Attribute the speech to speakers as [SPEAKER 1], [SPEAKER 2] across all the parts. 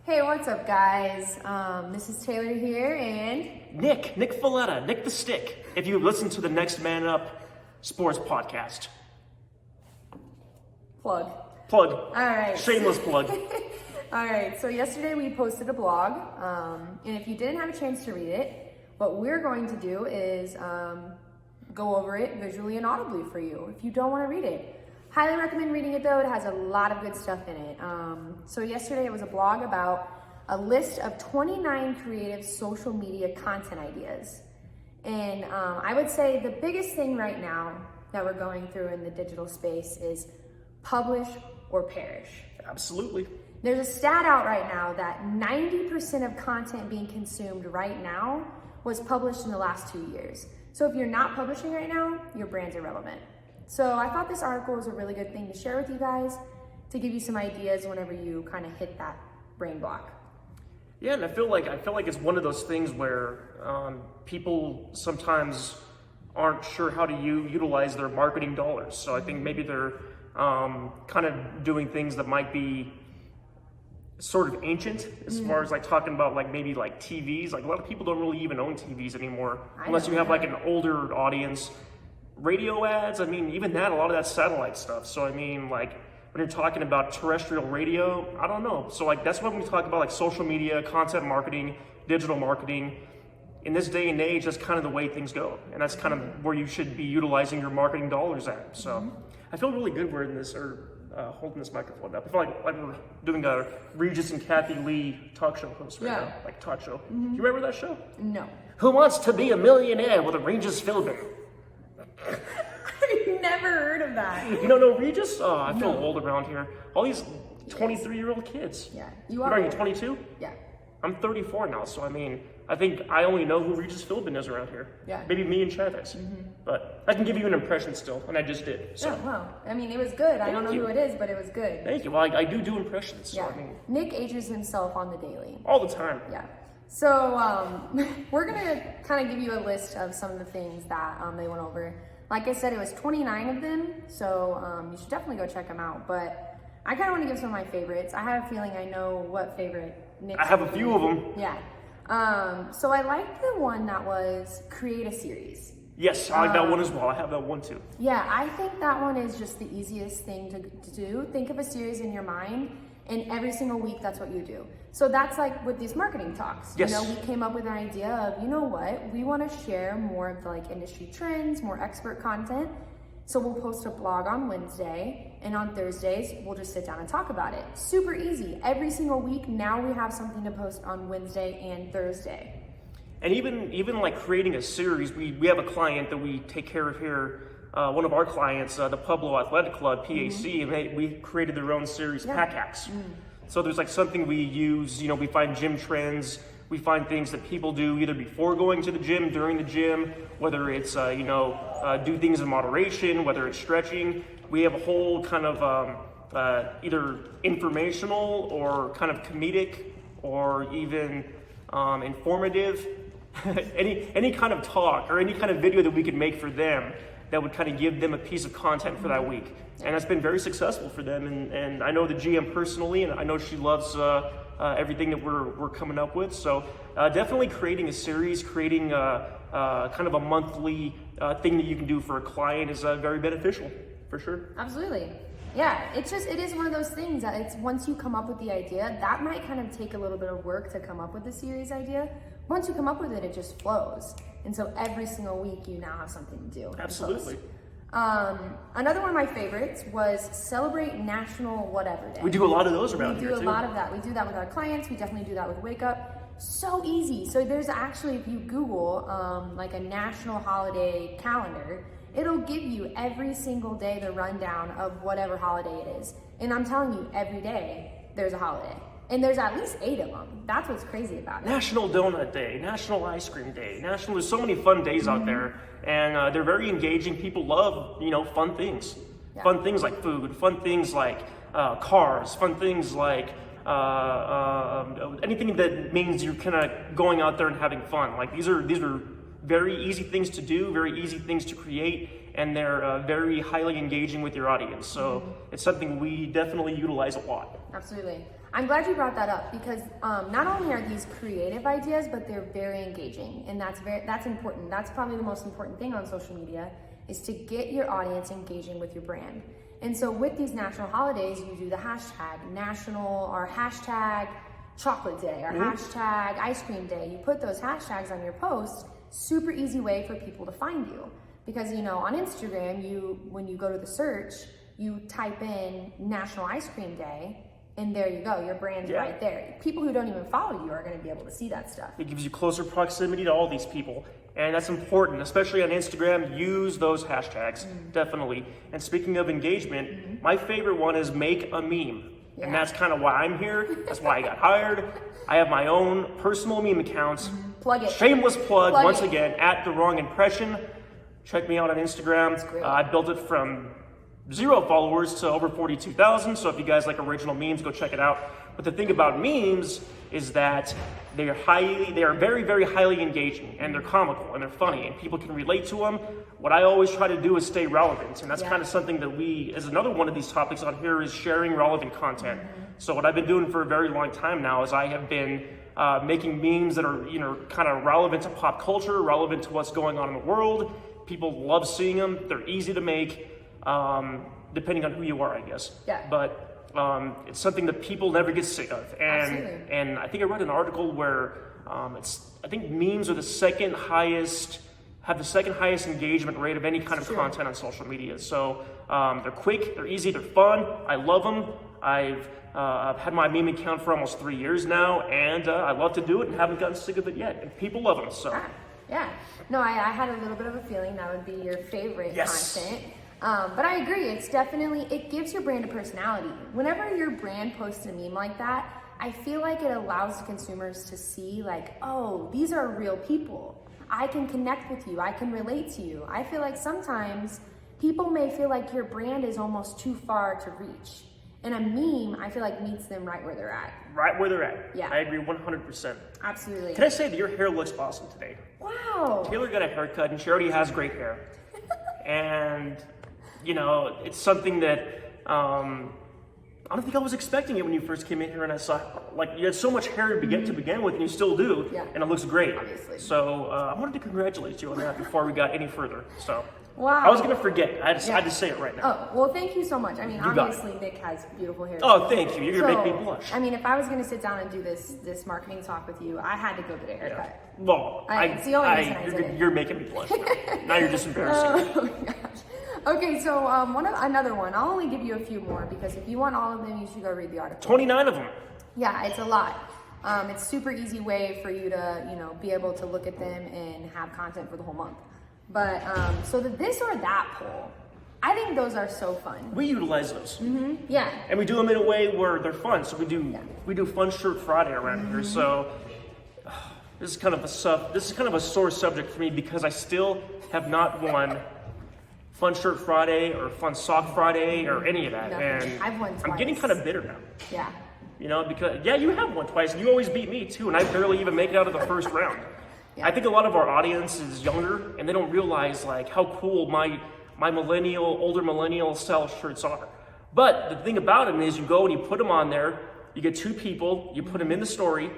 [SPEAKER 1] Hey, what's up, guys? This is Taylor here, and
[SPEAKER 2] Nick Folletta, Nick the Stick, if you listen to the Next Man Up Sports Podcast.
[SPEAKER 1] plug.
[SPEAKER 2] All
[SPEAKER 1] right.
[SPEAKER 2] Shameless plug.
[SPEAKER 1] All right, so yesterday we posted a blog, and if you didn't have a chance to read it, what we're going to do is go over it visually and audibly for you if you don't want to read it. Highly recommend reading it though. It has a lot of good stuff in it. So yesterday it was a blog about a list of 29 creative social media content ideas. And I would say the biggest thing right now that we're going through in the digital space is publish or perish.
[SPEAKER 2] Absolutely.
[SPEAKER 1] There's a stat out right now that 90% of content being consumed right now was published in the last 2 years. So if you're not publishing right now, your brand's irrelevant. So I thought this article was a really good thing to share with you guys to give you some ideas whenever you kind of hit that brain block.
[SPEAKER 2] Yeah, and I feel like it's one of those things where people sometimes aren't sure how to utilize their marketing dollars. So I think maybe they're kind of doing things that might be sort of ancient as far as like talking about like maybe like TVs. Like a lot of people don't really even own TVs anymore unless you have like an older audience. Radio ads, I mean, even that, a lot of that's satellite stuff. So I mean, like when you're talking about terrestrial radio, I don't know. So like that's when we talk about like social media, content marketing, digital marketing. In this day and age, that's kind of the way things go. And that's kind of where you should be utilizing your marketing dollars at. So I feel really good we're in this, or holding this microphone up. I feel like we're doing a Regis and Kathy Lee talk show host right now, like talk show. Do you remember that show?
[SPEAKER 1] No.
[SPEAKER 2] Who Wants to Be a Millionaire with a Regis Philbin?
[SPEAKER 1] I've never heard of that.
[SPEAKER 2] You don't know Regis? Oh, I feel old around here. All these 23-year-old kids.
[SPEAKER 1] Yeah, you are.
[SPEAKER 2] What are you, 22?
[SPEAKER 1] Yeah.
[SPEAKER 2] I'm 34 now, so I mean, I think I only know who Regis Philbin is around here.
[SPEAKER 1] Yeah.
[SPEAKER 2] Maybe me and Chavez. But I can give you an impression still, and I just did. So.
[SPEAKER 1] Oh, wow. I mean, it was good. I don't know who it is, but it was good.
[SPEAKER 2] Thank you. Well, I do impressions. So
[SPEAKER 1] Yeah.
[SPEAKER 2] I mean,
[SPEAKER 1] Nick ages himself on the daily.
[SPEAKER 2] all the time.
[SPEAKER 1] Yeah. So we're going to kind of give you a list of some of the things that they went over. Like I said, it was 29 of them, so you should definitely go check them out. But I kind of want to give some of my favorites. I have a feeling I know what favorite Nick.
[SPEAKER 2] I have a few of them.
[SPEAKER 1] Yeah. So I liked the one that was create a series.
[SPEAKER 2] Yes, I like that one as well. I have that one too.
[SPEAKER 1] Yeah, I think that one is just the easiest thing to do. Think of a series in your mind, and every single week that's what you do. So that's like with these marketing talks.
[SPEAKER 2] Yes.
[SPEAKER 1] You know, we came up with an idea of, you know what, we want to share more of the like industry trends, more expert content. So we'll post a blog on Wednesday, and on Thursdays, we'll just sit down and talk about it. Super easy. Every single week, now we have something to post on Wednesday and Thursday.
[SPEAKER 2] And even like creating a series, we have a client that we take care of here. One of our clients, the Pueblo Athletic Club, PAC, and we created their own series, Pack Hacks. So there's like something we use, you know, we find gym trends, we find things that people do either before going to the gym, during the gym, whether it's, do things in moderation, whether it's stretching. We have a whole kind of either informational or kind of comedic or even informative, any kind of talk or any kind of video that we could make for them that would kind of give them a piece of content for that week. And it's been very successful for them. And I know the GM personally, and I know she loves everything that we're coming up with. So definitely creating a series, creating kind of a monthly thing that you can do for a client is very beneficial, for sure.
[SPEAKER 1] Absolutely. Yeah, it is one of those things that it's once you come up with the idea, that might kind of take a little bit of work to come up with the series idea. Once you come up with it, it just flows. And so every single week you now have something to do.
[SPEAKER 2] Absolutely.
[SPEAKER 1] Another one of my favorites was Celebrate National Whatever Day.
[SPEAKER 2] We do a lot of those around here too.
[SPEAKER 1] We do a lot of that. We do that with our clients. We definitely do that with Wake Up. So easy. So there's actually, if you Google like a national holiday calendar, it'll give you every single day the rundown of whatever holiday it is. And I'm telling you, every day there's a holiday. And there's at least 8 of them. That's what's crazy about it.
[SPEAKER 2] National Donut Day, National Ice Cream Day, there's so many fun days out there, and they're very engaging. People love, fun things. Yeah. Fun things like food, fun things like cars, fun things like anything that means you're kind of going out there and having fun. Like these are very easy things to do, very easy things to create, and they're very highly engaging with your audience. So it's something we definitely utilize a lot.
[SPEAKER 1] Absolutely. I'm glad you brought that up because not only are these creative ideas, but they're very engaging, and that's important. That's probably the most important thing on social media is to get your audience engaging with your brand. And so with these national holidays, you do the hashtag national or hashtag chocolate day or hashtag ice cream day. You put those hashtags on your posts, super easy way for people to find you. Because, you know, on Instagram, when you go to the search, you type in National Ice Cream Day, and there you go, your brand's right there. People who don't even follow you are gonna be able to see that stuff.
[SPEAKER 2] It gives you closer proximity to all these people. And that's important, especially on Instagram. Use those hashtags, definitely. And speaking of engagement, my favorite one is make a meme. And that's kind of why I'm here. That's why I got hired. I have my own personal meme accounts.
[SPEAKER 1] Plug it.
[SPEAKER 2] Shameless plug, once again, at The Wrong Impression. Check me out on Instagram. I built it from 0 followers to over 42,000. So if you guys like original memes, go check it out. But the thing about memes is that they are very, very highly engaging, and they're comical and they're funny, and people can relate to them. What I always try to do is stay relevant, and that's kind of something that as another one of these topics on here is sharing relevant content. So what I've been doing for a very long time now is I have been making memes that are, you know, kind of relevant to pop culture, relevant to what's going on in the world. People love seeing them. They're easy to make, depending on who you are, I guess.
[SPEAKER 1] Yeah.
[SPEAKER 2] But it's something that people never get sick of. And I think I read an article where I think memes are the second highest engagement rate of any kind of content on social media. So they're quick, they're easy, they're fun. I love them. I've had my meme account for almost 3 years now, and I love to do it and haven't gotten sick of it yet. And people love them, so.
[SPEAKER 1] Yeah. No, I had a little bit of a feeling that would be your favorite content. But I agree, it gives your brand a personality. Whenever your brand posts a meme like that, I feel like it allows consumers to see like, oh, these are real people. I can connect with you, I can relate to you. I feel like sometimes people may feel like your brand is almost too far to reach. And a meme, I feel like meets them right where they're at.
[SPEAKER 2] Right where they're at.
[SPEAKER 1] Yeah.
[SPEAKER 2] I agree 100%.
[SPEAKER 1] Absolutely.
[SPEAKER 2] Can I say that your hair looks awesome today?
[SPEAKER 1] Wow.
[SPEAKER 2] Taylor got a haircut and she already has great hair. And, you know, it's something that I don't think I was expecting it when you first came in here, and I saw, like, you had so much hair to begin with, and you still do, and it looks great.
[SPEAKER 1] Obviously.
[SPEAKER 2] So I wanted to congratulate you on that before we got any further. So
[SPEAKER 1] wow.
[SPEAKER 2] I was going to forget. I had to say it right now.
[SPEAKER 1] Oh, well, thank you so much. I mean, obviously, Nick has beautiful hair.
[SPEAKER 2] Oh, thank you. You're going to make me blush.
[SPEAKER 1] I mean, if I was going to sit down and do this marketing talk with you, I had to go get a haircut.
[SPEAKER 2] Yeah. Well,
[SPEAKER 1] it's the only reason I did it.
[SPEAKER 2] You're making me blush now. Now you're just embarrassing.
[SPEAKER 1] Oh, my gosh. Okay, so another one. I'll only give you a few more because if you want all of them, you should go read the article.
[SPEAKER 2] 29 of them.
[SPEAKER 1] Yeah, it's a lot. It's super easy way for you to, you know, be able to look at them and have content for the whole month. But so the this or that poll, I think those are so fun.
[SPEAKER 2] We utilize those.
[SPEAKER 1] Yeah.
[SPEAKER 2] And we do them in a way where they're fun. So we do Fun Shirt Friday around here. So this is kind of a sore subject for me because I still have not won Fun Shirt Friday or Fun Sock Friday or any of that.
[SPEAKER 1] No,
[SPEAKER 2] and
[SPEAKER 1] I've won twice.
[SPEAKER 2] I'm getting kind of bitter now.
[SPEAKER 1] Yeah.
[SPEAKER 2] You know, because you have won twice. And you always beat me too, and I barely even make it out of the first round. Yeah. I think a lot of our audience is younger, and they don't realize like how cool my older millennial style shirts are. But the thing about them is, you go and you put them on there. You get 2 people, you put them in the story,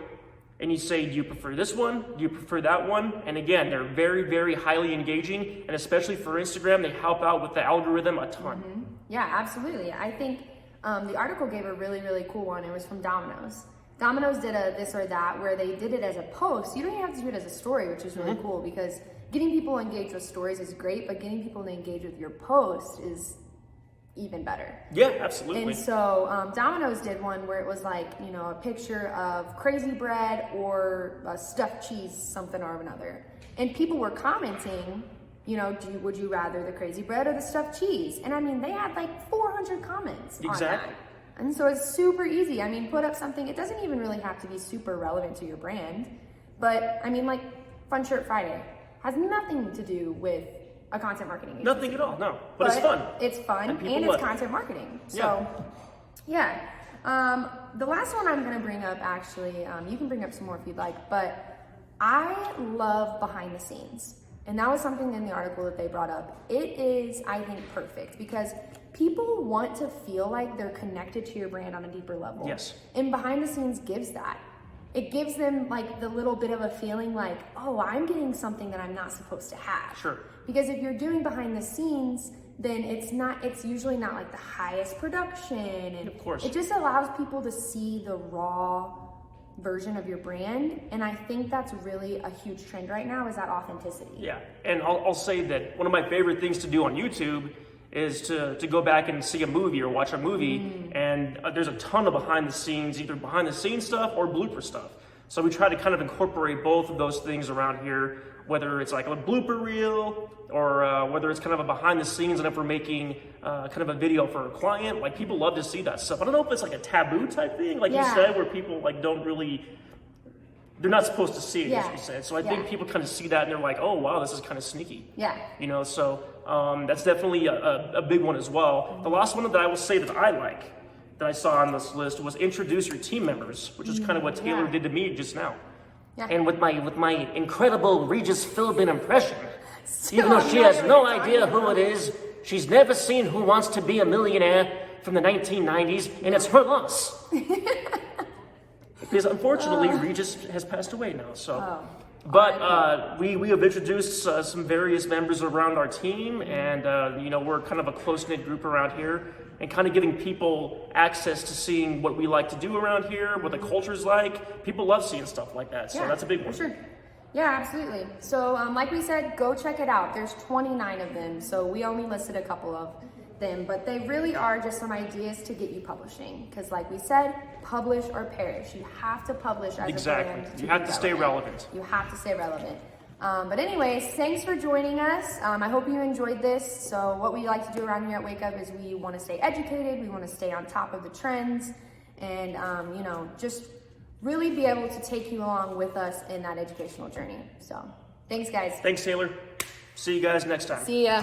[SPEAKER 2] and you say, do you prefer this one? Do you prefer that one? And again, they're very, very highly engaging, and especially for Instagram, they help out with the algorithm a ton.
[SPEAKER 1] Yeah, absolutely. I think the article gave a really, really cool one. It was from Domino's. Domino's did a this or that where they did it as a post. You don't even have to do it as a story, which is really cool because getting people engaged with stories is great, but getting people to engage with your post is even better.
[SPEAKER 2] Yeah, absolutely.
[SPEAKER 1] And so Domino's did one where it was like, you know, a picture of crazy bread or stuffed cheese, something or another. And people were commenting, you know, would you rather the crazy bread or the stuffed cheese? And I mean, they had like 400 comments on that. And so it's super easy. I mean, put up something, it doesn't even really have to be super relevant to your brand. But I mean, like Fun Shirt Friday has nothing to do with a content marketing agency.
[SPEAKER 2] Nothing at all, no. But it's fun.
[SPEAKER 1] It's fun and it's content marketing. So, yeah. The last one I'm going to bring up, actually, you can bring up some more if you'd like, but I love behind the scenes. And that was something in the article that they brought up. It is, I think, perfect because people want to feel like they're connected to your brand on a deeper level.
[SPEAKER 2] Yes.
[SPEAKER 1] And behind the scenes gives that. It gives them like the little bit of a feeling like, oh, I'm getting something that I'm not supposed to have.
[SPEAKER 2] Sure.
[SPEAKER 1] Because if you're doing behind the scenes, then it's usually not like the highest production. And
[SPEAKER 2] of course.
[SPEAKER 1] It just allows people to see the raw version of your brand. And I think that's really a huge trend right now, is that authenticity.
[SPEAKER 2] Yeah, and I'll say that one of my favorite things to do on YouTube is to go back and see a movie or watch a movie, and there's a ton of behind the scenes, either behind the scenes stuff or blooper stuff. So we try to kind of incorporate both of those things around here, whether it's like a blooper reel or whether it's kind of a behind the scenes, and if we're making kind of a video for a client, like people love to see that stuff. I don't know if it's like a taboo type thing, like you said, where people like don't really, they're not supposed to see it, as you said. So I think people kind of see that and they're like, oh wow, this is kind of sneaky.
[SPEAKER 1] Yeah.
[SPEAKER 2] You know, so that's definitely a big one as well. The last one that I will say that I like, that I saw on this list, was introduce your team members, which is kind of what Taylor did to me just now.
[SPEAKER 1] Yeah.
[SPEAKER 2] And with my incredible Regis Philbin impression, even though she has no idea who it is, she's never seen Who Wants to Be a Millionaire from the 1990s, and it's her loss. Because unfortunately, Regis has passed away now. So, but we have introduced some various members around our team, and you know, we're kind of a close knit group around here, and kind of giving people access to seeing what we like to do around here, what the culture's like. People love seeing stuff like that, so that's a big one.
[SPEAKER 1] For sure. Yeah, absolutely. So, like we said, go check it out. There's 29 of them, so we only listed a couple of them, but they really are just some ideas to get you publishing. Because, like we said, publish or perish. You have to publish as a brand.
[SPEAKER 2] You have to stay relevant.
[SPEAKER 1] You have to stay relevant. But anyways, thanks for joining us. I hope you enjoyed this. So what we like to do around here at Wake Up is we want to stay educated. We want to stay on top of the trends, and you know, just really be able to take you along with us in that educational journey. So thanks, guys.
[SPEAKER 2] Thanks, Taylor. See you guys next time.
[SPEAKER 1] See ya.